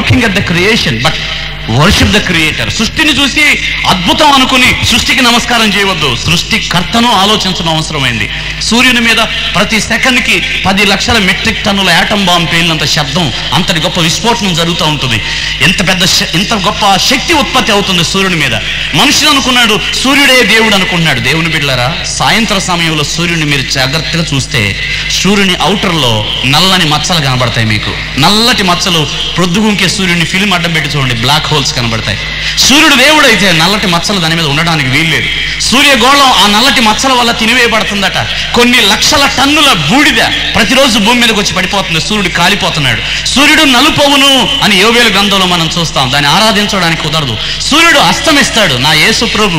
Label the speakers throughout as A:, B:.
A: Looking at the creation but worship the creator. సృష్టిని చూసి అద్భుతం అనుకుని సృష్టికి నమస్కారం చేయవద్దు, సృష్టికర్తను ఆలోచించడం అవసరమైంది. సూర్యుని మీద ప్రతి సెకండ్కి 10 లక్షల మెట్రిక్ టన్నుల యాటం బాంబు పేలినంత శబ్దం, అంతటి గొప్ప విస్ఫోటనం జరుగుతూ ఉంటుంది. ఇంత గొప్ప శక్తి ఉత్పత్తి అవుతుంది సూర్యుని మీద. మనుషులు అనుకున్నాడు సూర్యుడే దేవుడు అనుకున్నాడు. దేవుని బిడ్డలారా, సాయంత్రం సమయంలో సూర్యుని మీరు జాగ్రత్తగా చూస్తే సూర్యుని ఔటర్లో నల్లని మచ్చలు కనబడతాయి. మీకు నల్లటి మచ్చలు ప్రొద్దుగుంకే సూర్యుని ఫిల్మ్ అడ్డం పెట్టి చూడండి, బ్లాక్ హోల్స్ కనబడతాయి. సూర్యుడు దేవుడు అయితే నల్లటి మచ్చలు దాని మీద ఉండడానికి వీల్లేదు. సూర్యగోళం ఆ నల్లటి మచ్చల వల్ల తినివేయబడుతుందట. కొన్ని లక్షల టన్నుల బూడిద ప్రతిరోజు భూమి మీదకి వచ్చి పడిపోతుంది. సూర్యుడు కాలిపోతున్నాడు. సూర్యుడు నలుపోవును అని యోవేలు గ్రంథంలో మనం చూస్తాం. దాన్ని ఆరాధించడానికి కుదరదు. సూర్యుడు అస్తమిస్తాడు. నా యేసు ప్రభు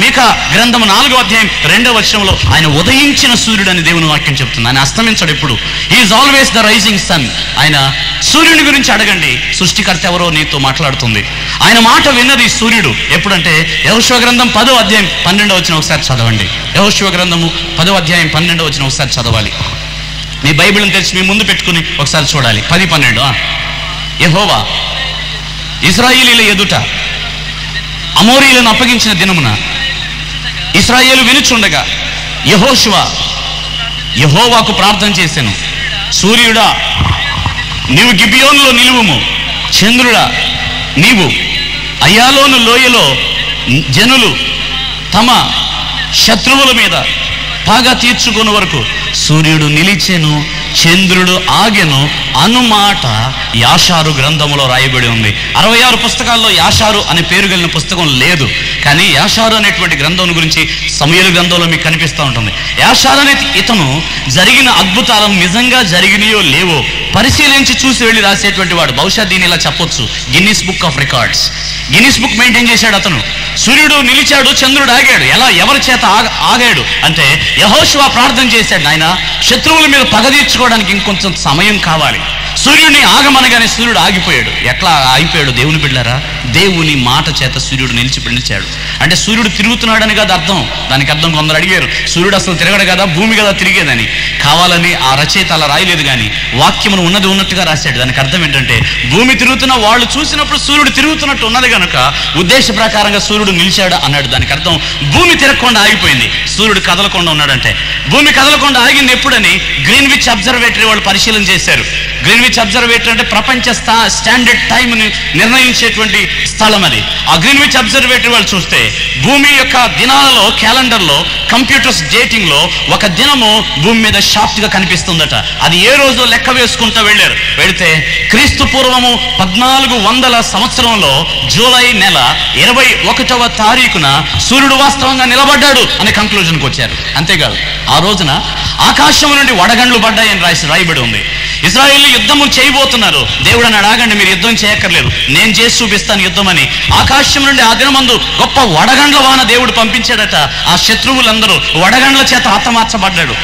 A: మీకా గ్రంథం 4వ అధ్యాయం 2వ వచనంలో ఆయన ఉదయించిన సూర్యుడు అని దేవుని వాక్యం చెప్తుంది. ఆయన అస్తమించాడు ఎప్పుడు. He is always the rising sun. ఆయన సూర్యుని గురించి అడగండి, సృష్టికర్త ఎవరో నీతో మాట్లాడుతుంది. ఆయన మాట విన్నది సూర్యుడు. ఎప్పుడంటే యెహోషువ గ్రంథం 10వ అధ్యాయం 12వ వచనం ఒకసారి చదవండి. యెహోషువ గ్రంథము 10వ అధ్యాయం 12వ వచనం ఒకసారి చదవాలి. మీ బైబిల్ని తెరిచి మీ ముందు పెట్టుకుని ఒకసారి చూడాలి. 10-12. యెహోవా ఇశ్రాయేలీయుల ఎదుట అమోరీయులను అప్పగించిన దినమున ఇశ్రాయేలు వినుచుండగా యెహోవాకు ప్రార్థన చేశాను. సూర్యుడా నీవు గిబియోనులో నిలువుము, చంద్రుడా నీవు అయ్యాలోను లోయలో జనులు తమ శత్రువుల మీద పగ తీర్చుకుని వరకు సూర్యుడు నిలిచెను, చంద్రుడు ఆగెను అనుమాట యాషారు గ్రంథంలో రాయబడి ఉంది. 66 పుస్తకాల్లో యాషారు అనే పేరు కలిగిన పుస్తకం లేదు. కానీ యాషారు అనేటువంటి గ్రంథం గురించి సమూయేలు గ్రంథంలో మీకు కనిపిస్తూ ఉంటుంది. యాషారు అనే ఇతను జరిగిన అద్భుతాలను నిజంగా జరిగినాయో లేవో పరిశీలించి చూసి వెళ్ళి రాసేటువంటి వాడు. బహుశా దీన్ని ఇలా చెప్పొచ్చు, Guinness book of records. Guinness book maintain చేశాడు అతను. సూర్యుడు నిలిచాడు, చంద్రుడు ఆగాడు. ఎవరి చేత ఆగాడు అంటే యెహోషువ ప్రార్థన చేశాడు, నాయన శత్రువుల మీద పగ తీర్చుకోవడానికి ఇంకొంచెం సమయం కావాలి. సూర్యుడిని ఆగమనగానే సూర్యుడు ఆగిపోయాడు. ఎట్లా ఆగిపోయాడు? దేవుని బిడ్డలారా, దేవుని మాట చేత సూర్యుడు నిలిచాడు. అంటే సూర్యుడు తిరుగుతున్నాడని కాదు అర్థం. దానికి అర్థం కొందరు అడిగారు, సూర్యుడు అసలు తిరగడు కదా, భూమి కదా తిరిగేదని. కావాలని ఆ రచయిత అలా రాయలేదు, కానీ వాక్యమును ఉన్నది ఉన్నట్టుగా రాశాడు. దానికి అర్థం ఏంటంటే భూమి తిరుగుతున్న వాళ్ళు చూసినప్పుడు సూర్యుడు తిరుగుతున్నట్టు ఉన్నది కనుక ఉద్దేశ ప్రకారంగా సూర్యుడు నిలిచాడు అన్నాడు. దానికి అర్థం భూమి తిరగకుండా ఆగిపోయింది, సూర్యుడు కదలకుండా ఉన్నాడంటే. భూమి కదలకుండా ఆగింది ఎప్పుడని గ్రీన్విచ్ అబ్జర్వేటరీ వాళ్ళు పరిశీలన చేశారు. గ్రీన్విచ్ అబ్జర్వేటరీ అంటే ప్రపంచ స్టాండర్డ్ టైంని నిర్ణయించేటువంటి స్థలం అది. ఆ గ్రీన్విచ్ అబ్జర్వేటరీ వాళ్ళు చూస్తే భూమి యొక్క దినాలలో క్యాలెండర్లో కంప్యూటర్స్ డేటింగ్లో ఒక దినము భూమి మీద షార్ట్ గా కనిపిస్తుందట. అది ఏ రోజు లెక్క వేసుకుంటూ వెళితే క్రీస్తు పూర్వము 1400 సంవత్సరంలో జూలై నెల 21వ తారీఖున సూర్యుడు వాస్తవంగా నిలబడ్డాడు అనే కంక్లూజన్కి వచ్చారు. అంతేకాదు ఆ రోజున ఆకాశం నుండి వడగండ్లు పడ్డాయని రాయబడి ఉంది. ఇశ్రాయేలు యుద్ధము చేయబోతున్నారు. దేవుడు అన్నాడు, ఆగండి, మీరు యుద్ధం చేయక్కర్లేదు, నేను చేసి చూపిస్తాను యుద్ధం అని. ఆకాశం నుండి ఆ దినమందు గొప్ప వడగండ్ల వాన దేవుడు పంపించాడట. ఆ శత్రువులందరూ వడగండ్ల చేత హతమార్చబడ్డాడు.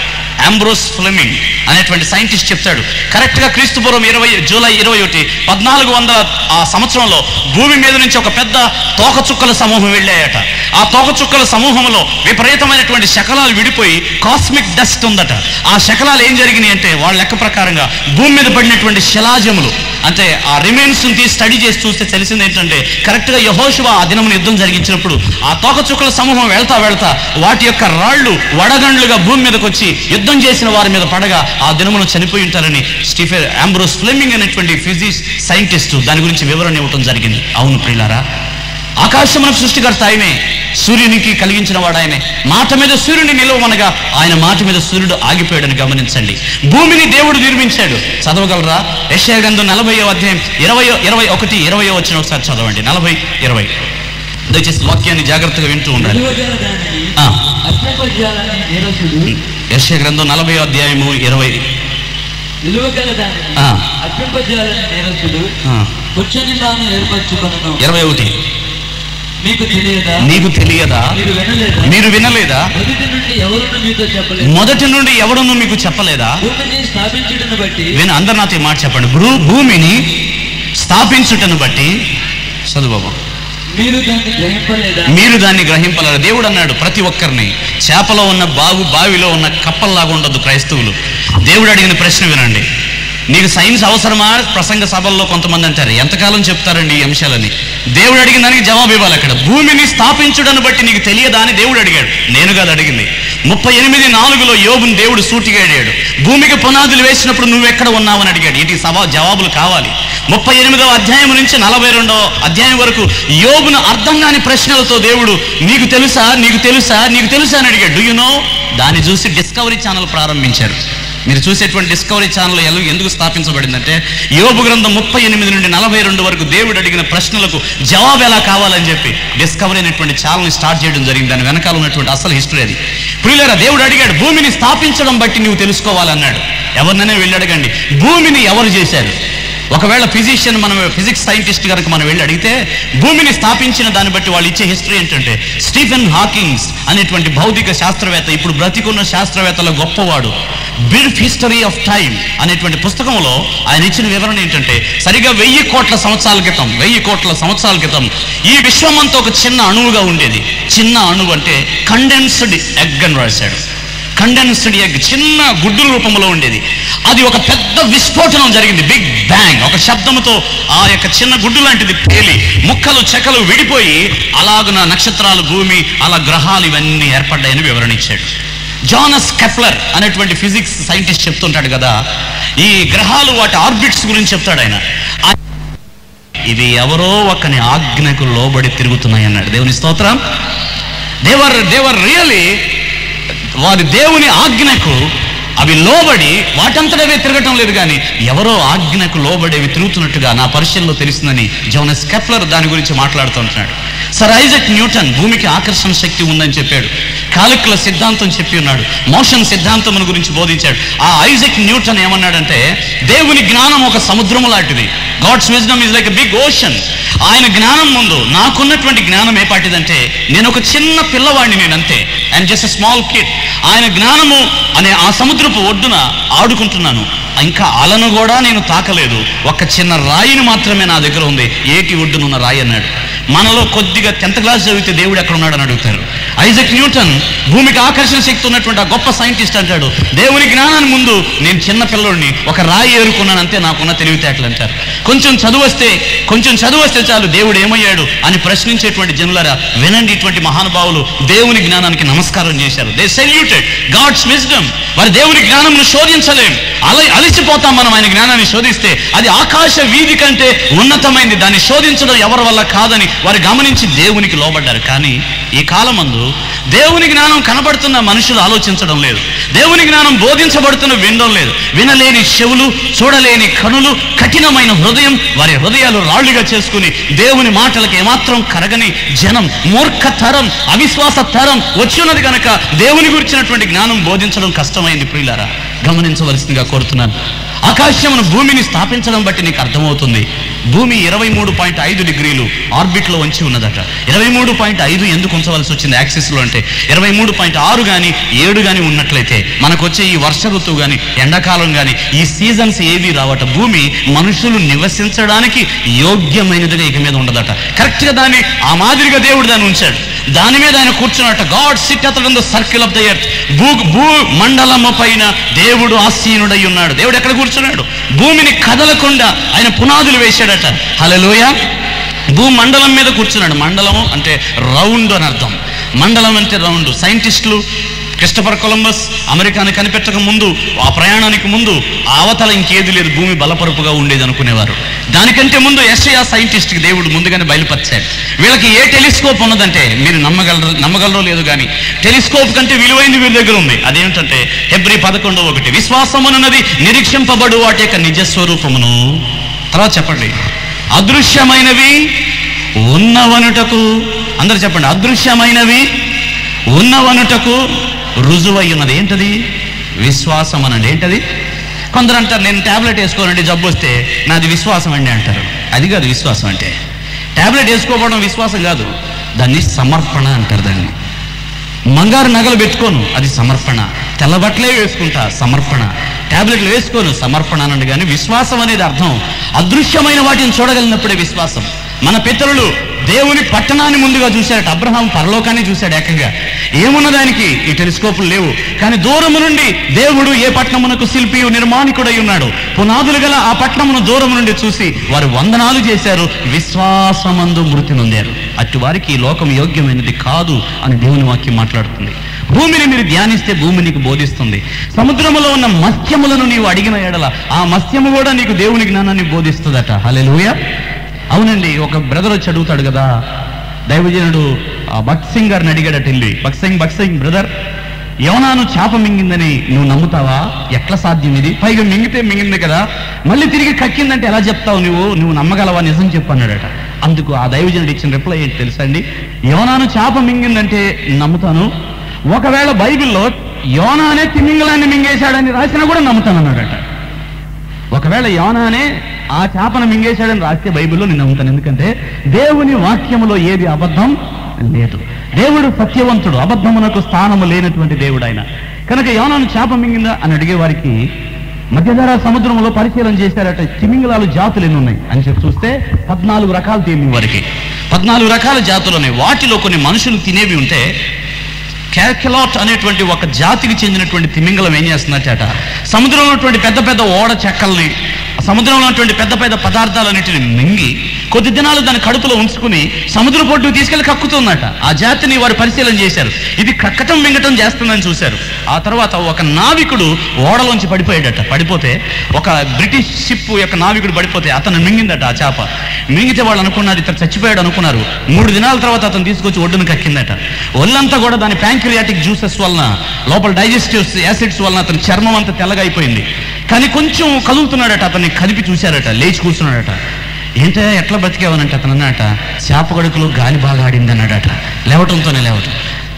A: ఆంబ్రోస్ ఫ్లెమింగ్ అనేటువంటి సైంటిస్ట్ చెప్తాడు, కరెక్ట్గా క్రీస్తుపూర్వం జూలై 21, 1400 ఆ సంవత్సరంలో భూమి మీద నుంచి ఒక పెద్ద తోకచుక్కల సమూహం వెళ్ళాయట. ఆ తోకచుక్కల సమూహంలో విపరీతమైనటువంటి శకలాలు విడిపోయి కాస్మిక్ డస్ట్ ఉందట. ఆ శకలాలు ఏం జరిగినాయి అంటే వాళ్ళ లెక్క ప్రకారంగా భూమి మీద పడినటువంటి శిలాజములు, అంటే ఆ రిమైన్స్ తీసి స్టడీ చేసి చూస్తే తెలిసింది ఏంటంటే కరెక్ట్గా యెహోషువ ఆ దినమును యుద్ధం జరిగించినప్పుడు ఆ తోకచుక్కల సమూహం వెళ్తా వాటి యొక్క రాళ్లు వడగండ్లుగా భూమి మీదకి వచ్చి యుద్ధం చేసిన వారి మీద పడగా ఆ దినమును చనిపోయి ఉంటారని ఆంబ్రోస్ ఫ్లెమింగ్ అనేటువంటి ఫిజిక్స్ సైంటిస్ట్ దాని గురించి వివరణ ఇవ్వటం జరిగింది. అవును ప్రియులారా, ఆకాశమునకు సృష్టికర్త ఆయనే, సూర్యునికి కలిగించిన వాడు ఆయనే. మాట మీద సూర్యుని నిలవమనగా ఆయన మాట మీద సూర్యుడు ఆగిపోయాడని గమనించండి. భూమిని దేవుడు నిర్మించాడు. చదవగలరా? యెషయా గ్రంథం 40వ అధ్యాయం 21-20 వచ్చిన ఒకసారి చదవండి. 40-20. దయచేసి వాక్యాన్ని జాగ్రత్తగా వింటూ ఉండాలి. యెషయా గ్రంథం 40వ అధ్యాయము 20. 21. నీకు తెలియదా? మీరు వినలేదా? మొదటి నుండి ఎవడును మీకు చెప్పలేదా? అందరు నాతో మాట చెప్పండి. భూమిని స్థాపించుటను బట్టి చదువు బాబా, మీరు దాన్ని గ్రహింపలేదా? దేవుడు అన్నాడు ప్రతి ఒక్కరిని, చేపలో ఉన్న బావిలో ఉన్న కప్పల్లాగా ఉండొద్దు క్రైస్తవులు. దేవుడు అడిగిన ప్రశ్న వినండి, నీకు సైన్స్ అవసరమా? ప్రసంగ సభల్లో కొంతమంది అంటారు, ఎంతకాలం చెప్తారండి ఈ అంశాలని. దేవుడు అడిగిన దానికి జవాబు ఇవ్వాలి. అక్కడ భూమిని స్థాపించుడని బట్టి నీకు తెలియదా అని దేవుడు అడిగాడు. నేను కాదు అడిగింది. 38:4 యోబుని దేవుడు సూటిగా అడిగాడు. భూమికి పునాదులు వేసినప్పుడు నువ్వెక్కడ ఉన్నావని అడిగాడు. ఇటు జవాబులు కావాలి. 38వ అధ్యాయం నుంచి 42వ అధ్యాయం వరకు యోబును అర్థం కాని ప్రశ్నలతో దేవుడు నీకు తెలుసా, నీకు తెలుసా, నీకు తెలుసా అని అడిగాడు. Do you know? దాన్ని చూసి డిస్కవరీ ఛానల్ ప్రారంభించారు. మీరు చూసేటువంటి డిస్కవరీ ఛానల్ ఎందుకు స్థాపించబడిందంటే యోబు గ్రంథం 38 నుండి 42 వరకు దేవుడు అడిగిన ప్రశ్నలకు జవాబు ఎలా కావాలని చెప్పి డిస్కవరీ అనేటువంటి ఛానల్ని స్టార్ట్ చేయడం జరిగింది. దాని వెనకాల ఉన్నటువంటి అసలు హిస్టరీ అది. ప్రియులారా, దేవుడు అడిగాడు, భూమిని స్థాపించడం బట్టి నువ్వు తెలుసుకోవాలన్నాడు. ఎవరినైనా వెళ్ళి అడగండి, భూమిని ఎవరు చేశారు? ఒకవేళ ఫిజిషియన్, మనం ఫిజిక్స్ సైంటిస్ట్ కనుక మనం వెళ్ళి అడిగితే భూమిని స్థాపించిన దాన్ని బట్టి వాళ్ళు ఇచ్చే హిస్టరీ ఏంటంటే, స్టీఫెన్ హాకింగ్స్ అనేటువంటి భౌతిక శాస్త్రవేత్త, ఇప్పుడు బ్రతికున్న శాస్త్రవేత్తల గొప్పవాడు, బ్రీఫ్ హిస్టరీ ఆఫ్ టైమ్ అనేటువంటి పుస్తకంలో ఆయన ఇచ్చిన వివరణ ఏంటంటే, సరిగా 1000 కోట్ల సంవత్సరాల క్రితం ఈ విశ్వమంతా ఒక చిన్న అణువుగా ఉండేది. చిన్న అణువు అంటే కండెన్స్డ్ ఎగ్ అని రాశాడు. కండెన్స్డ్ ఎగ్ చిన్న గుడ్డు రూపంలో ఉండేది. అది ఒక పెద్ద విస్ఫోటనం జరిగింది, బిగ్ బ్యాంగ్. ఒక శబ్దంతో ఆ యొక్క చిన్న గుడ్డు లాంటిది పేలి ముక్కలు చెక్కలు విడిపోయి అలాగున నక్షత్రాలు, భూమి, అలా గ్రహాలు ఇవన్నీ ఏర్పడ్డాయని వివరణ ఇచ్చాడు. జానస్ కెప్లర్ అనేటువంటి ఫిజిక్స్ సైంటిస్ట్ చెప్తుంటాడు కదా, ఈ గ్రహాలు వాటి ఆర్బిట్స్ గురించి చెప్తాడు ఆయన. ఇవి ఎవరో ఒకని ఆజ్ఞకు లోబడి తిరుగుతున్నాయి అన్నాడు. దేవుని స్తోత్రం. దేవర్ రియలీ వారి దేవుని ఆజ్ఞకు అవి లోబడి వాటంతటవే తిరగటం లేదు, కానీ ఎవరో ఆజ్ఞకు లోబడేవి తిరుగుతున్నట్టుగా నా పరిశీలనలో తెలిసిందని జోనస్ కెప్లర్ దాని గురించి మాట్లాడుతుంటున్నాడు. సర్ ఐజక్ న్యూటన్ భూమికి ఆకర్షణ శక్తి ఉందని చెప్పాడు. కాలిక్యుల సిద్ధాంతం చెప్పి ఉన్నాడు. మోషన్ సిద్ధాంతం గురించి బోధించాడు. ఆ ఐజక్ న్యూటన్ ఏమన్నాడంటే, దేవుని జ్ఞానం ఒక సముద్రం లాంటిది. God's wisdom is like a big ocean. ఆయన జ్ఞానం ముందు నాకున్నటువంటి జ్ఞానం ఏ పాటిదంటే, నేను ఒక చిన్న పిల్లవాడిని, నేనంతే. I'm just a small kid. ఆయన జ్ఞానము అనే ఆ సముద్రపు ఒడ్డున ఆడుకుంటున్నాను. ఇంకా అలను కూడా నేను తాకలేదు. ఒక చిన్న రాయిని మాత్రమే నా దగ్గర ఉంది. ఏటి ఒడ్డునున్న రాయి అన్నాడు. మనలో కొద్దిగా 10th క్లాస్ చదివితే దేవుడు ఎక్కడ ఉన్నాడని అడుగుతారు. ఐజక్ న్యూటన్ భూమికి ఆకర్షణ శక్తి ఉన్నటువంటి ఆ గొప్ప సైంటిస్ట్ అంటాడు, దేవుని జ్ఞానాన్ని ముందు నేను చిన్న పిల్లోడిని, ఒక రాయి ఏరుకున్నాను అంతే నాకున్న తెలివితేటలు అంటారు. కొంచెం చదువు వస్తే చాలు దేవుడు ఏమయ్యాడు అని ప్రశ్నించేటువంటి జనులారా వినండి. ఇటువంటి మహానుభావులు దేవుని జ్ఞానానికి నమస్కారం చేశారు. They saluted God's wisdom. వారి దేవుని జ్ఞానంను శోధించలేం, అలిసిపోతాం మనం ఆయన జ్ఞానాన్ని శోధిస్తే. అది ఆకాశ వీధి కంటే ఉన్నతమైంది. దాన్ని శోధించడం ఎవరి వల్ల కాదని వారు గమనించి దేవునికి లోబడ్డారు. కానీ ఈ కాలమందు దేవుని జ్ఞానం కనబడుతున్న మనుషులు ఆలోచించడం లేదు. దేవుని జ్ఞానం బోధించబడుతున్న వినడం లేదు. వినలేని చెవులు, చూడలేని కనులు, కఠినమైన హృదయం, వారి హృదయాలు రాళ్లుగా చేసుకుని దేవుని మాటలకు ఏమాత్రం కరగని జనం, మూర్ఖ తరం, అవిశ్వాస తరం వచ్చినది కనుక దేవుని గురించినటువంటి జ్ఞానం బోధించడం కష్టమైంది. ప్రియులారా, గమనించవలసిందిగా కోరుతున్నాను. ఆకాశమును భూమిని స్థాపించడం బట్టి నీకు అర్థమవుతుంది. భూమి 23.5 డిగ్రీలు ఆర్బిట్లో ఉంచి ఉన్నదట. 23.5 ఎందుకు ఉంచవలసి వచ్చింది యాక్సిస్లో అంటే, 23.6 కానీ 7 కానీ ఉన్నట్లయితే మనకు వచ్చే ఈ వర్ష ఋతువు కానీ ఎండాకాలం కానీ ఈ సీజన్స్ ఏవి రావట. భూమి మనుషులు నివసించడానికి యోగ్యమైనదిగా ఇక మీద ఉండదట. కరెక్ట్గా దాన్ని ఆ మాదిరిగా దేవుడు దాన్ని ఉంచాడు. దాని మీద ఆయన కూర్చున్నట్ట. God sitteth on the circle of the earth. భూ మండలము పైన దేవుడు ఆసీనుడై ఉన్నాడు. దేవుడు ఎక్కడ కూర్చున్నాడు? భూమిని కదలకుండా ఆయన పునాదులు వేశాడట. హల్లెలూయా. భూమండలం మీద కూర్చున్నాడు. మండలం అంటే రౌండ్ అని అర్థం. మండలం అంటే రౌండ్. సైంటిస్టులు క్రిస్టఫర్ కొలంబస్ అమెరికాని కనిపెట్టక ముందు, ఆ ప్రయాణానికి ముందు అవతల ఇంకేది లేదు, భూమి బలపరుపుగా ఉండేది అనుకునేవారు. దానికంటే ముందు యెషయా సైంటిస్ట్కి దేవుడు ముందుగానే బయలుపరిచాడు. వీళ్ళకి ఏ టెలిస్కోప్ ఉన్నదంటే, మీరు నమ్మగలరో లేదు కానీ టెలిస్కోప్ కంటే విలువైంది వీరి దగ్గర ఉంది. అదేంటంటే హెబ్రీ 11:1 విశ్వాసమున్నది నిరీక్షింపబడు వాటి యొక్క నిజస్వరూపమును. తర్వాత చెప్పండి, అదృశ్యమైనవి ఉన్నవనుటకు. అందరు చెప్పండి, అదృశ్యమైనవి ఉన్నవనుటకు రుజువై ఉన్నది. ఏంటది? విశ్వాసం అనండి. ఏంటది? కొందరు అంటారు, నేను ట్యాబ్లెట్ వేసుకోనండి జబ్బు వస్తే నాది విశ్వాసం అండి అంటారు. అది కాదు విశ్వాసం అంటే. ట్యాబ్లెట్ వేసుకోవడం విశ్వాసం కాదు, దాన్ని సమర్పణ అంటారు. దాన్ని బంగారు నగలు పెట్టుకోను, అది సమర్పణ. తెల్ల బట్టలే వేసుకుంటా, సమర్పణ. ట్యాబ్లెట్లు వేసుకోను, సమర్పణ అనండి. కానీ విశ్వాసం అనేది అర్థం అదృశ్యమైన వాటిని చూడగలిగినప్పుడే విశ్వాసం. మన పితరులు దేవుని పట్టణాన్ని ముందుగా చూశారట. అబ్రహాం పరలోకాన్ని చూశాడు ఏకంగా. ఏమున్నదానికి ఈ టెలిస్కోపులు లేవు. కానీ దూరము నుండి దేవుడు ఏ పట్టణమునకు శిల్పి నిర్మాణికుడై ఉన్నాడు, పునాదులు గల ఆ పట్టణమును దూరం నుండి చూసి వారు వందనాలు చేశారు, విశ్వాసమందు మృతి నొందారు. అటు వారికి ఈ లోకం యోగ్యమైనది కాదు అని దేవుని వాక్యం మాట్లాడుతుంది. భూమిని మీరు ధ్యానిస్తే భూమి నీకు బోధిస్తుంది. సముద్రములో ఉన్న మత్స్యములను నీవు అడిగిన ఎడల ఆ మత్స్యము కూడా నీకు దేవుని జ్ఞానాన్ని బోధిస్తుందట. హల్లెలూయా. అవునండి, ఒక బ్రదర్ వచ్చి అడుగుతాడు కదా, దైవజనుడు భక్త్ సింగ్ గారిని అడిగాడట వెళ్ళి, భక్త్ సింగ్ బ్రదర్, యోనాను చేప మింగిందని నువ్వు నమ్ముతావా? ఎట్లా సాధ్యం ఇది? పైగా మింగితే మింగింది కదా, మళ్ళీ తిరిగి కక్కిందంటే ఎలా చెప్తావు? నువ్వు నమ్మగలవా? నిజం చెప్పన్నాడట. అందుకు ఆ దైవజనుడు ఇచ్చిన రిప్లై ఏంటి తెలుసా అండి? యోనాను చేప మింగిందంటే నమ్ముతాను, ఒకవేళ బైబిల్లో యోనానే తిమింగలాన్ని మింగేశాడని రాసినా కూడా నమ్ముతానన్నాడట. ఒకవేళ యోనానే ఆ చేపను మింగేశాడని రాస్తే బైబిల్లో నేను నమ్ముతాను. ఎందుకంటే దేవుని వాక్యములో ఏది అబద్ధం లేదు. దేవుడు సత్యవంతుడు, అబద్ధమునకు స్థానము లేనటువంటి దేవుడు ఆయన. కనుక యోనాను చేప మింగిందా అని అడిగే వారికి మధ్యధరా సముద్రంలో పరిశీలన చేశారట. తిమింగలాలు జాతులు ఎన్ని ఉన్నాయి అని చెప్పి చూస్తే 14 రకాలు తేలిన వారికి. 14 రకాల జాతులు ఉన్నాయి. వాటిలో కొన్ని మనుషులు తినేవి ఉంటే క్యాల్కెలాట్ అనేటువంటి ఒక జాతికి చెందినటువంటి తిమింగలం ఏం చేస్తుందట, సముద్రంలో ఉన్నటువంటి పెద్ద పెద్ద ఓడ చెక్కల్ని, సముద్రంలో ఉన్నటువంటి పెద్ద పెద్ద పదార్థాలన్నిటిని మింగి కొద్ది దినాలు దాని కడుపులో ఉంచుకుని సముద్ర పొట్టుకు తీసుకెళ్లి కక్కుతుందట. ఆ జాతిని వారు పరిశీలన చేశారు. ఇది కక్కటం మింగటం చేస్తుందని చూశారు. ఆ తర్వాత ఒక నావికుడు ఓడలోంచి పడిపోయాడట. పడిపోతే ఒక బ్రిటిష్ షిప్ యొక్క నావికుడు పడిపోతే అతను మింగిందట ఆ చేప. మింగితే వాళ్ళు అనుకున్నారు ఇతను చచ్చిపోయాడు అనుకున్నారు. 3 దినాల తర్వాత అతను తీసుకొచ్చి ఒడ్డును కక్కిందట. ఒళ్ళంతా కూడా దాని ప్యాంక్రియాటిక్ జ్యూసెస్ వలన, లోపల డైజెస్టివ్ యాసిడ్స్ వలన అతని చర్మం అంతా తెల్లగా అయిపోయింది. కానీ కొంచెం కదులుతున్నాడట. అతన్ని కదిపి చూశారట, లేచి కూర్చున్నాడట. ఏంటో ఎట్లా బతికేవనంటే అతను అన్నట, చేప కడుపులో గాలి బాగా ఆడింది అన్నాడట. లేవటంతోనే లేవటం,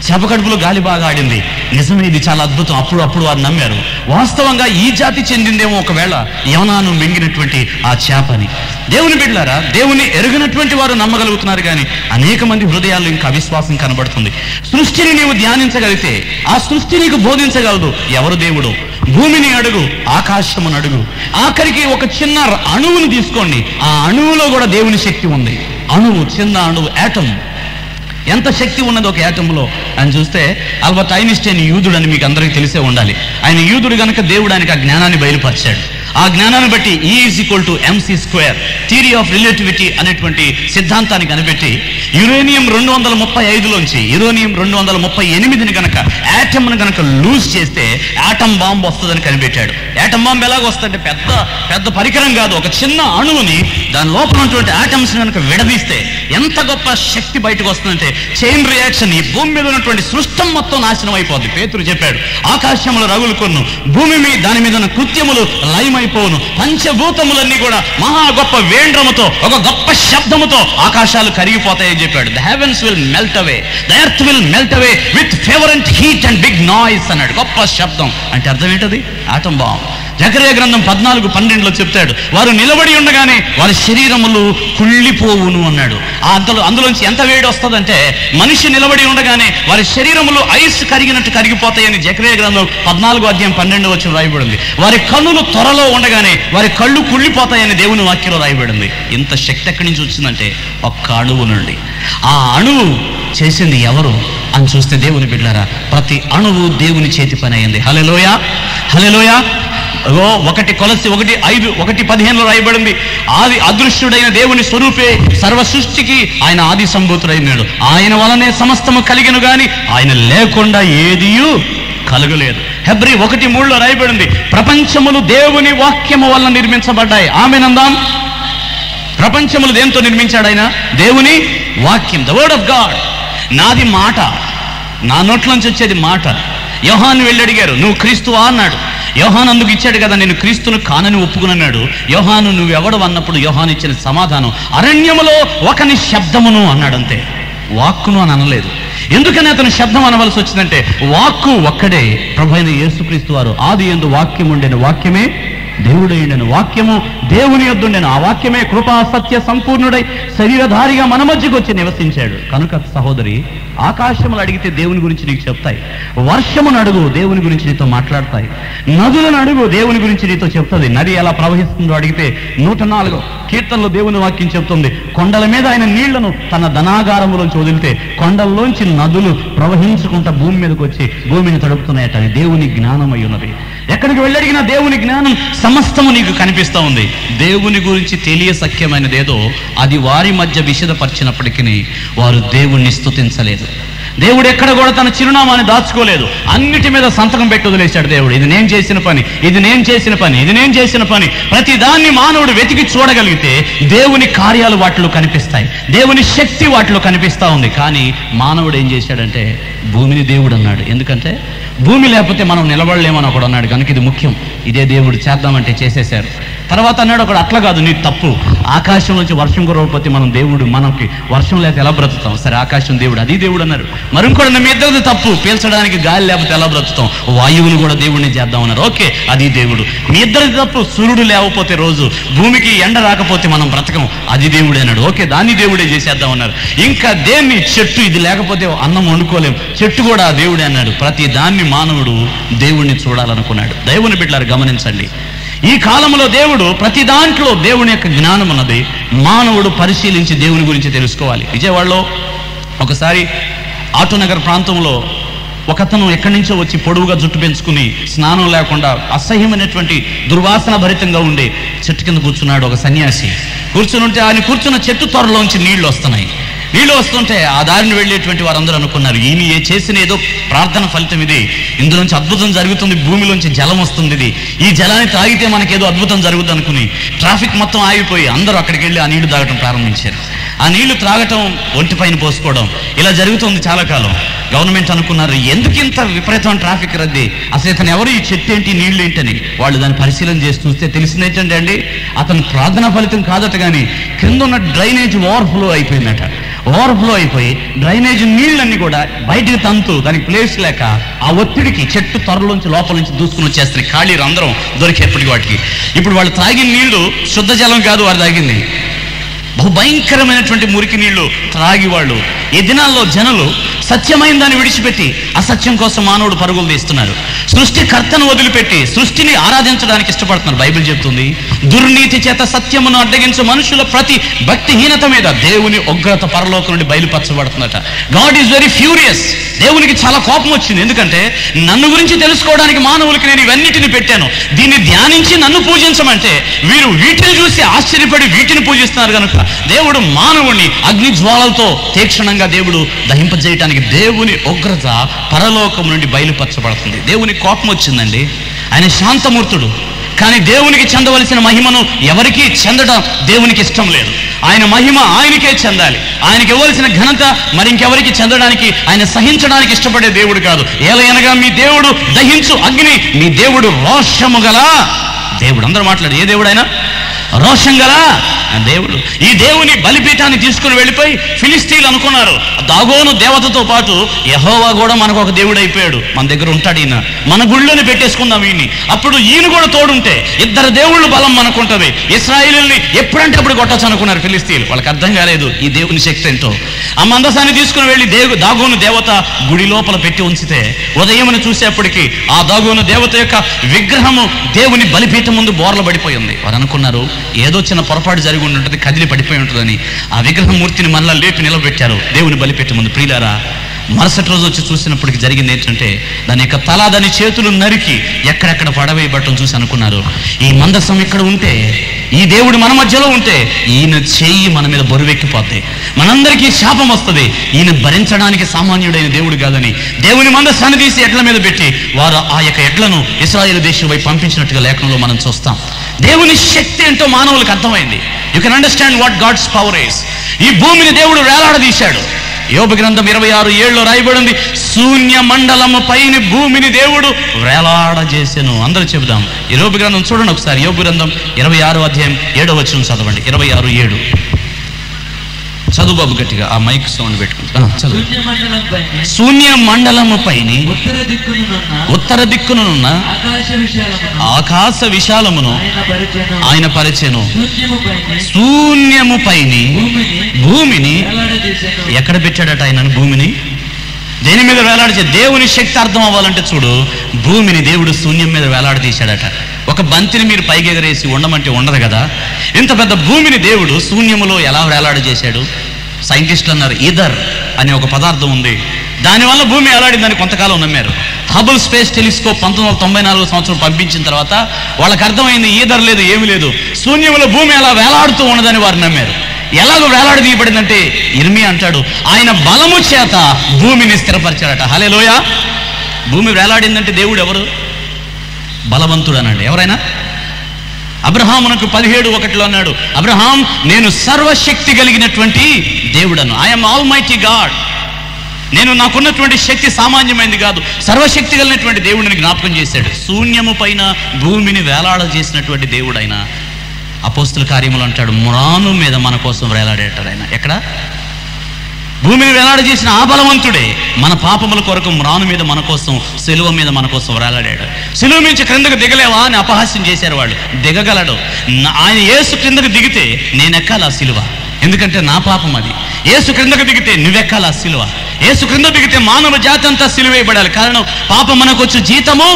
A: చేప కడుపులో గాలి బాగా ఆడింది. నిజమే, ఇది చాలా అద్భుతం. అప్పుడు వారు నమ్మారు. వాస్తవంగా ఈ జాతి చెందిందేమో ఒకవేళ యోనాను మింగినటువంటి ఆ చేపని. దేవుని బిడ్డలారా, దేవుని ఎరుగినటువంటి వారు నమ్మగలుగుతున్నారు, కానీ అనేక మంది హృదయాల్లో ఇంకా అవిశ్వాసం కనబడుతుంది. సృష్టిని నీవు ధ్యానించగలిగితే ఆ సృష్టి నీకు బోధించగలదు ఎవరు దేవుడు. భూమిని అడుగు, ఆకాశమును అడుగు, ఆఖరికి ఒక చిన్న అణువును తీసుకోండి, ఆ అణువులో కూడా దేవుని శక్తి ఉంది. అణువు, చిన్న అణువు, యాటమ్, ఎంత శక్తి ఉన్నది ఒక యాటంలో అని చూస్తే, ఆల్బర్ట్ ఐన్స్టైన్ యూదుడు అని మీకు అందరికీ తెలిసే ఉండాలి. ఆయన యూదుడు కనుక దేవుడు ఆయనకు ఆ జ్ఞానాన్ని బయలుపరిచాడు. ఆ జ్ఞానాన్ని బట్టి E=mc² థియరీ ఆఫ్ రిలేటివిటీ అనేటువంటి సిద్ధాంతాన్ని కనిపెట్టి యురేనియం 235లోంచి యురేనియం 238ని కనుక యాటమ్ను కనుక లూజ్ చేస్తే యాటమ్ బాంబ్ వస్తుందని కనిపెట్టాడు. యాటమ్ బాంబ్ ఎలాగ వస్తుందంటే పెద్ద పరికరం కాదు, ఒక చిన్న అణువుని దాని లోపల ఉన్నటువంటి యాటమ్స్ కనుక విడదీస్తే ఎంత గొప్ప శక్తి బయటకు వస్తుందంటే చైన్ రియాక్షన్, ఈ భూమి మీద ఉన్నటువంటి సృష్టం మొత్తం నాశనం అయిపోద్ది. పేతురు చెప్పాడు, ఆకాశములు రగులు కొన్ను, భూమి మీద దాని మీద ఉన్న కృత్యములు లయమైపోవును, పంచభూతములన్నీ కూడా మహా గొప్ప వేండ్రముతో, ఒక గొప్ప శబ్దముతో ఆకాశాలు కరిగిపోతాయని చెప్పాడు. The heavens will melt away, the earth will melt away with fervent heat and big noise అన్నాడు. గొప్ప శబ్దం అంటే అర్థం ఏంటది? Atom bomb. జకర్యా గ్రంథం 14:12 చెప్తాడు, వారు నిలబడి ఉండగానే వారి శరీరములు కుళ్ళిపోవును అన్నాడు. అందులోంచి ఎంత వేడి వస్తుందంటే మనిషి నిలబడి ఉండగానే వారి శరీరములు ఐస్ కరిగినట్టు కరిగిపోతాయని జకర్యా గ్రంథం 14:12 రాయబడింది. వారి కన్నులు త్వరలో ఉండగానే వారి కళ్ళు కుళ్ళిపోతాయని దేవుని వాక్యంలో రాయబడింది. ఇంత శక్తి ఎక్కడి నుంచి వచ్చిందంటే ఒక్క అణువు నుండి. ఆ అణువు చేసింది ఎవరు అని చూస్తే దేవుని బిడ్డలారా, ప్రతి అణువు దేవుని చేతి పని అయింది. హల్లెలూయా, హల్లెలూయా. 1 కొలసి 1:15 రాయబడింది, ఆది అదృశ్యుడైన దేవుని స్వరూపే సర్వ సృష్టికి ఆయన ఆది సంభూతుడైనాడు. ఆయన వలనే సమస్తము కలిగెను గాని ఆయన లేకుండా ఏదియూ కలగలేదు. హెబ్రీ 1:3 రాయబడింది, ప్రపంచములు దేవుని వాక్యము వలన నిర్మించబడ్డాయి. ఆమేనందాం. ప్రపంచములు దేంతో నిర్మించాడు ఆయన? దేవుని వాక్యం, ద వర్డ్ ఆఫ్ గాడ్. నాది మాట, నా నోట్లోంచి వచ్చేది మాట. యోహాను వెళ్ళి అడిగారు, నువ్వు క్రీస్తువా అన్నాడు. యోహాను అందుకు ఇచ్చాడు కదా, నేను క్రీస్తును కానని ఒప్పుకున్నాడు. యోహాను నువ్వెవడు అన్నప్పుడు యోహాను ఇచ్చిన సమాధానం, అరణ్యములో ఒకని శబ్దమును అన్నాడు. అంతే, వాక్కును అని అనలేదు. ఎందుకని అతను శబ్దం అనవలసి వచ్చిందంటే వాక్కు ఒక్కడే, ప్రభువైన యేసుక్రీస్తు వారు. ఆది యందు వాక్యం ఉండెను, వాక్యమే దేవుడైన వాక్యము దేవుని యొద్దుండెను. ఆ వాక్యమే కృపా సత్య సంపూర్ణుడై శరీరధారిగా మన మధ్యకు వచ్చి నివసించాడు. కనుక సహోదరి, ఆకాశములు అడిగితే దేవుని గురించి నీకు చెప్తాయి. వర్షమును అడుగు, దేవుని గురించి నీతో మాట్లాడతాయి. నదులను అడుగు, దేవుని గురించి నీతో చెప్తుంది. నది ఎలా ప్రవహిస్తుందో అడిగితే 104 కీర్తనలో దేవుని వాక్యం చెప్తుంది. కొండల మీద ఆయన నీళ్లను తన ధనాగారములోంచి వదిలితే కొండల్లోంచి నదులు ప్రవహించుకుంటా భూమి మీదకి వచ్చి భూమిని తడుపుతున్నాయట. అది దేవుని జ్ఞానం అయి ఉన్నది. ఎక్కడికి వెళ్ళడిగినా దేవుని జ్ఞానం సమస్తము నీకు కనిపిస్తూ ఉంది. దేవుని గురించి తెలియసఖ్యమైనదేదో అది వారి మధ్య విషదపరిచినప్పటికీ వారు దేవుణ్ణి స్తుతించలేదు. దేవుడు ఎక్కడ కూడా తన చిరునామాని దాచుకోలేదు. అన్నిటి మీద సంతకం పెట్టి వదిలేశాడు దేవుడు. ఇది నేను చేసిన పని, ఇది నేను చేసిన పని, ఇది నేను చేసిన పని. ప్రతి దాన్ని మానవుడు వెతికి చూడగలిగితే దేవుని కార్యాలు వాటిలో కనిపిస్తాయి, దేవుని శక్తి వాటిలో కనిపిస్తూ ఉంది. కానీ మానవుడు ఏం చేశాడంటే భూమిని దేవుడు అన్నాడు. ఎందుకంటే భూమి లేకపోతే మనం నిలబడలేమని ఒకడు అన్నాడు. కనుక ఇది ముఖ్యం, ఇదే దేవుడు చేద్దామంటే చేసేశారు. తర్వాత అన్నాడు ఒకడు, అట్లా కాదు, నీ తప్పు. ఆకాశం నుంచి వర్షం కురవకపోతే మనం దేవుడు, మనకి వర్షం లేకపోతే ఎలా బ్రతుకుతాం? సరే, ఆకాశం దేవుడు, అది దేవుడు అన్నారు. మరి ఇంకోటి, మీ ఇద్దరిది తప్పు, పీల్చడానికి గాలి లేకపోతే ఎలా బ్రతుకుతాం? వాయువును కూడా దేవుడిని చేద్దామన్నారు. ఓకే, అది దేవుడు. మీ ఇద్దరిది తప్పు, సూర్యుడు లేకపోతే రోజు, భూమికి ఎండ రాకపోతే మనం బ్రతకం, అది దేవుడే అన్నాడు. ఓకే, దాన్ని దేవుడే చేసేద్దామన్నారు. ఇంకా దేన్ని, చెట్టు, ఇది లేకపోతే అన్నం వండుకోలేం, చెట్టు కూడా దేవుడే అన్నాడు. ప్రతి దాన్ని మానవుడు దేవుణ్ణి చూడాలనుకున్నాడు. దేవుని బిడ్డలారా గమనించండి, ఈ కాలంలో దేవుడు ప్రతి దాంట్లో దేవుని యొక్క జ్ఞానం ఉన్నది. మానవుడు పరిశీలించి దేవుని గురించి తెలుసుకోవాలి. విజయవాడలో ఒకసారి ఆటోనగర్ ప్రాంతంలో ఒకతను ఎక్కడి నుంచో వచ్చి పొడవుగా జుట్టు పెంచుకుని స్నానం లేకుండా అసహ్యమైనటువంటి దుర్వాసన భరితంగా ఉండే చెట్టు కింద కూర్చున్నాడు ఒక సన్యాసి. కూర్చుని ఉంటే ఆయన కూర్చున్న చెట్టు త్వరలోంచి నీళ్లు వస్తున్నాయి. నీళ్ళు వస్తుంటే ఆ దారిని వెళ్ళేటువంటి వారందరూ అనుకున్నారు, ఈయన చేసిన ఏదో ప్రార్థన ఫలితం ఇది, ఇందులోంచి అద్భుతం జరుగుతుంది, భూమిలోంచి జలం వస్తుంది, ఇది ఈ జలాన్ని తాగితే మనకేదో అద్భుతం జరుగుతుంది అనుకుని ట్రాఫిక్ మొత్తం ఆగిపోయి అందరూ అక్కడికి వెళ్ళి ఆ నీళ్లు తాగటం ప్రారంభించారు. ఆ నీళ్లు త్రాగటం, ఒంటిపైన పోసుకోవడం, ఇలా జరుగుతుంది చాలా కాలం. గవర్నమెంట్ అనుకున్నారు, ఎందుకు ఇంత విపరీతమైన ట్రాఫిక్ రద్దీ, అసలు ఇతను ఎవరు, ఈ చెట్టు ఏంటి, నీళ్ళు ఏంటని. వాళ్ళు దాన్ని పరిశీలన చేసి చూస్తే తెలిసింది ఏంటంటే అండి, అతను ప్రార్థనా ఫలితం కాదట, కానీ కింద ఉన్న డ్రైనేజ్ ఓవర్ఫ్లో అయిపోయిందట. ఓవర్ఫ్లో అయిపోయి డ్రైనేజ్ నీళ్ళన్నీ కూడా బయటికి తంతు, దానికి ప్లేస్ లేక ఆ ఒత్తిడికి చెట్టు త్వరలోంచి లోపల నుంచి దూసుకుని వచ్చేస్తాయి. ఖాళీ రంధ్రం దొరికేప్పటికి వాటికి. ఇప్పుడు వాళ్ళు త్రాగిన నీళ్లు శుద్ధ జలం కాదు, వారు తాగింది బహు భయంకరమైనటువంటి మురికి నీళ్లు త్రాగి వాళ్ళు. ఈ దినాల్లో జనులు సత్యమైన దాన్ని విడిచిపెట్టి అసత్యం కోసం మానవుడు పరుగులు తీస్తున్నారు. సృష్టికర్తను వదిలిపెట్టి సృష్టిని ఆరాధించడానికి ఇష్టపడుతున్నారు. బైబిల్ చెప్తుంది, దుర్నీతి చేత సత్యమును అడ్డగించు మనుషుల ప్రతి భక్తిహీనత మీద దేవుని ఉగ్రత పరలోకం నుండి బయలుపరచబడుతుందట. God is very furious. దేవునికి చాలా కోపం వచ్చింది. ఎందుకంటే నన్ను గురించి తెలుసుకోవడానికి మానవులకి నేను ఇవన్నిటిని పెట్టాను, దీన్ని ధ్యానించి నన్ను పూజించమంటే వీరు వీటిని చూసి ఆశ్చర్యపడి వీటిని పూజిస్తున్నారు. కనుక దేవుడు మానవుణ్ణి అగ్ని జ్వాలలతో తీక్షణంగా దేవుడు దహింపజేయటానికి దేవుని ఉగ్రత పరలోకం నుండి బయలుపరచబడుతుంది. దేవుని కోపం వచ్చిందండి. ఆయన శాంతమూర్తుడు, కానీ దేవునికి చెందవలసిన మహిమను ఎవరికీ చెందడం దేవునికి ఇష్టం లేదు. ఆయన మహిమ ఆయనకే చెందాలి. ఆయనకి ఇవ్వాల్సిన ఘనత మరి ఇంకెవరికి చెందడానికి ఆయన సహించడానికి ఇష్టపడే దేవుడు కాదు. ఏలయనగా మీ దేవుడు దహించు అగ్ని, మీ దేవుడు రోషము గల దేవుడు. అందరూ మాట్లాడు, ఏ దేవుడు ఆయన? రోషం గల దేవుడు. ఈ దేవుని బలిపీఠాన్ని తీసుకుని వెళ్ళిపోయి ఫిలిస్తీన్లు అనుకున్నారు, దాగోను దేవతతో పాటు యెహోవా కూడా మనకు ఒక దేవుడు అయిపోయాడు, మన దగ్గర ఉంటాడు ఈయన, మన గుళ్ళోనే పెట్టేసుకుందాం ఈయన్ని, అప్పుడు ఈయన కూడా తోడుంటే ఇద్దరు దేవుళ్ళు బలం మనకుంటది, ఇశ్రాయేలుల్ని ఎప్పుడంటే అప్పుడు కొట్టచ్చు అనుకున్నారు ఫిలిస్తీన్లు. వాళ్ళకి అర్థం కాలేదు ఈ దేవుని శక్తి ఏంటో. ఆ మందసాన్ని తీసుకుని వెళ్ళి దాగోను దేవత గుడి లోపల పెట్టి ఉంచితే ఉదయమును చూసేప్పటికీ ఆ దాగోను దేవత యొక్క విగ్రహము దేవుని బలిపీఠం ముందు బోర్ల పడిపోయింది. వారు అనుకున్నారు ఏదో చిన్న పొరపాటు జరిగి ఉంటుంది, కదిలి పడిపోయి ఉంటుందని. ఆ విగ్రహం మూర్తిని మళ్ళా లేపి నిలబెట్టారు దేవుని బలిపెట్టే ముందు. ప్రియులారా, మరుసటి రోజు వచ్చి చూసినప్పటికి జరిగింది ఏంటంటే దాని యొక్క తల, దాని చేతులు నరికి ఎక్కడెక్కడ పడవేయబట్టం చూసి అనుకున్నారు, ఈ మందసం ఇక్కడ ఉంటే, ఈ దేవుడు మన మధ్యలో ఉంటే ఈయన చెయ్యి మన మీద బరువెక్కిపోతే మనందరికీ శాపం వస్తుంది, ఈయన భరించడానికి సామాన్యుడైన దేవుడు కాదని దేవుని మందసాన్ని తీసి ఎడ్ల మీద పెట్టి వారు ఆ యొక్క ఎడ్లను ఇశ్రాయేలు దేశం వైపు పంపించినట్టుగా లేఖనంలో మనం చూస్తాం. దేవుని శక్తి ఏంటో మానవులకు అర్థమైంది. You can understand what God's power is. ఈ భూమిని దేవుడు వేలాడదీశాడు. యోబు గ్రంథం 26:7 రాయబడింది, శూన్య మండలము పైన భూమిని దేవుడు వేలాడ చేసెను. అందరూ చెబుదాం. ఈ యోబు గ్రంథం చూడండి ఒకసారి. యోబు గ్రంథం 26 అధ్యాయం 7వ వచనం చదవండి. 26:7. చదువు బాబు గట్టిగా, ఆ మైక్ సౌండ్ పెట్టుకుంటా చదువు. శూన్య మండలము పైన ఉత్తర దిక్కునున్న ఆకాశ విశాలమును ఆయన పరిచెను. శూన్యము పైన భూమిని ఎక్కడ పెట్టాడట ఆయన? భూమిని దేని మీద వేలాడిచే? దేవుని శక్తి అర్థం అవ్వాలంటే చూడు, భూమిని దేవుడు శూన్యం మీద వేలాడదీశాడట. ఒక బంతిని మీరు పైకి ఎగరేసి ఉండమంటే ఉండదు కదా. ఇంత పెద్ద భూమిని దేవుడు శూన్యములో ఎలా వేలాడ చేశాడు? సైంటిస్టులు అన్నారు ఈథర్ అనే ఒక పదార్థం ఉంది, దానివల్ల భూమి వేలాడిందని కొంతకాలం నమ్మారు. హబుల్ స్పేస్ టెలిస్కోప్ 1994 సంవత్సరం పంపించిన తర్వాత వాళ్ళకి అర్థమైంది ఈథర్ లేదు, ఏమీ లేదు, శూన్యంలో భూమి అలా వేలాడుతూ ఉన్నదని వారు నమ్మారు. ఎలాగో వేలాడదీయబడిందంటే ఇర్మియా అంటాడు, ఆయన బలము చేత భూమిని స్థిరపరిచాడట. హల్లెలూయా. భూమి వేలాడిందంటే దేవుడు ఎవరు? బలవంతుడు అనండి. ఎవరైనా అబ్రహామునకు 17:1 అన్నాడు, అబ్రహాం నేను సర్వశక్తి కలిగినటువంటి దేవుడను. I'm all mighty God. నేను నాకున్నటువంటి శక్తి సామాన్యమైంది కాదు, సర్వశక్తి కలిగినటువంటి దేవుడిని జ్ఞాపకం చేశాడు. శూన్యము పైన భూమిని వేలాడ చేసినటువంటి దేవుడు ఆయన. అపోస్తుల కార్యములు అంటాడు, మ్రాను మీద మన కోసం వేలాడేటాడు ఆయన. ఎక్కడ? భూమిని వేలాడ చేసిన ఆ బలవంతుడే మన పాపముల కొరకు మ్రాను మీద మన కోసం, సిలువ మీద మన కోసం వేలాడాడు. సిలువ నుంచి క్రిందకు దిగలేవా అని అపహాస్యం చేశారు వాళ్ళు. దిగగలడు. ఆయన యేసు క్రిందకు దిగితే నేను ఎక్కాలి ఆ సిలువ, ఎందుకంటే నా పాపం అది. యేసు క్రిందకు దిగితే నువ్వెక్కాలి ఆ సిలువ. యేసు క్రింద దిగితే మానవ జాతి అంతా సిలువేయబడాలి. కారణం పాపం మనకు వచ్చే జీతము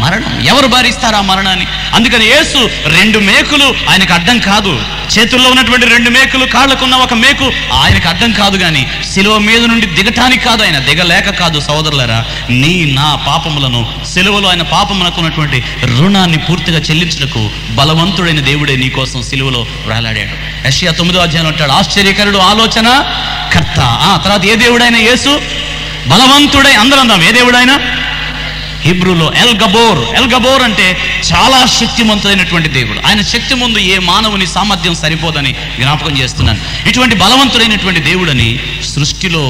A: మరణం. ఎవరు భరిస్తారు ఆ మరణాన్ని? అందుకని యేసు 2 మేకులు ఆయనకు అడ్డం కాదు. చేతుల్లో ఉన్నటువంటి 2 మేకులు, కాళ్ళకున్న ఒక మేకు ఆయనకు అడ్డం కాదు. కానీ సిలువ మీద నుండి దిగటానికి కాదు, ఆయన దిగలేక కాదు. సోదరులారా, నా పాపములను సిలువలో ఆయన పాపమునకు ఉన్నటువంటి రుణాన్ని పూర్తిగా చెల్లించుటకు బలవంతుడైన దేవుడే నీ కోసం సిలువలో వేలాడాడు. యెషయా 9వ అధ్యాయంలో అంటాడు, ఆశ్చర్యకరుడు, ఆలోచన కర్త. తర్వాత ఏ దేవుడైనా యేసు బలవంతుడై, అందరూ అందాం ఏ దేవుడైనా. హిబ్రూలో ఎల్ గబోర్. ఎల్ గబోర్ అంటే చాలా శక్తివంతుడైనటువంటి దేవుడు. ఆయన శక్తి ముందు ఏ మానవుని సామర్థ్యం సరిపోదని జ్ఞాపకం చేస్తున్నాను. ఇటువంటి బలవంతుడైనటువంటి దేవుడని సృష్టిలో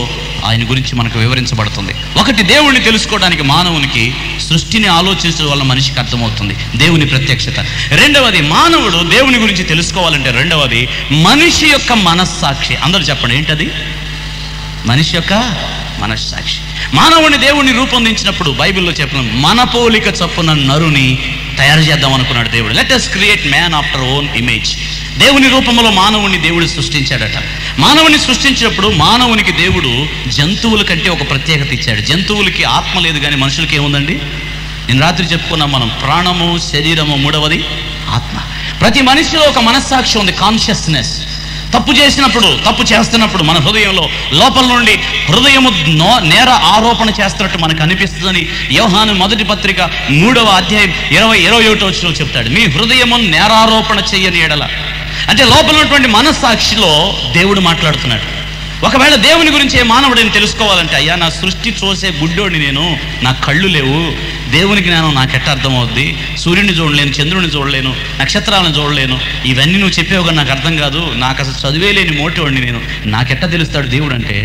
A: ఆయన గురించి మనకు వివరించబడుతుంది. ఒకటి, దేవుణ్ణి తెలుసుకోవడానికి మానవునికి సృష్టిని ఆలోచించడం వల్ల మనిషికి అర్థమవుతుంది దేవుని ప్రత్యక్షత. రెండవది, మానవుడు దేవుని గురించి తెలుసుకోవాలంటే రెండవది మనిషి యొక్క మనస్సాక్షి. అందరూ చెప్పండి ఏంటది? మనిషి యొక్క మనస్సాక్షి. మానవుని దేవుణ్ణి రూపొందించినప్పుడు బైబిల్లో చెప్పిన మన పోలిక చొప్పున నరుని తయారు చేద్దాం అనుకున్నాడు దేవుడు. Let us create man after own image. దేవుని రూపంలో మానవుని దేవుడు సృష్టించాడట. మానవుని సృష్టించినప్పుడు మానవునికి దేవుడు జంతువుల కంటే ఒక ప్రత్యేకత ఇచ్చాడు. జంతువులకి ఆత్మ లేదు, కానీ మనుషులకి ఏముందండి? నేను రాత్రి చెప్పుకున్నాం మనం, ప్రాణము, శరీరము, మూడవది ఆత్మ. ప్రతి మనిషిలో ఒక మనస్సాక్షి ఉంది, కాన్షియస్నెస్. తప్పు చేసినప్పుడు, తప్పు చేస్తున్నప్పుడు మన హృదయంలో లోపల నుండి హృదయము నేర ఆరోపణ చేస్తున్నట్టు మనకు అనిపిస్తుందని యోహాను 1వ పత్రిక 3వ అధ్యాయం 21వ వచనంలో చెప్తాడు. మీ హృదయము నేరారోపణ చెయ్యని ఎడల. అంటే లోపల ఉన్నటువంటి మనస్సాక్షిలో దేవుడు మాట్లాడుతున్నాడు. ఒకవేళ దేవుని గురించి ఏ మానవుడిని తెలుసుకోవాలంటే, అయ్యా నా సృష్టి చూసే గుడ్డోడిని నేను, నా కళ్ళు లేవు, దేవుని జ్ఞానం నాకెట్ట అర్థమవుద్ది? సూర్యుడిని చూడలేను, చంద్రుడిని చూడలేను, నక్షత్రాలను చూడలేను, ఇవన్నీ నువ్వు చెప్పేవుగా నాకు అర్థం కాదు, నాకు అసలు చదివేలేని మోటివాడిని నేను, నాకెట్ట తెలుస్తాడు దేవుడు అంటే?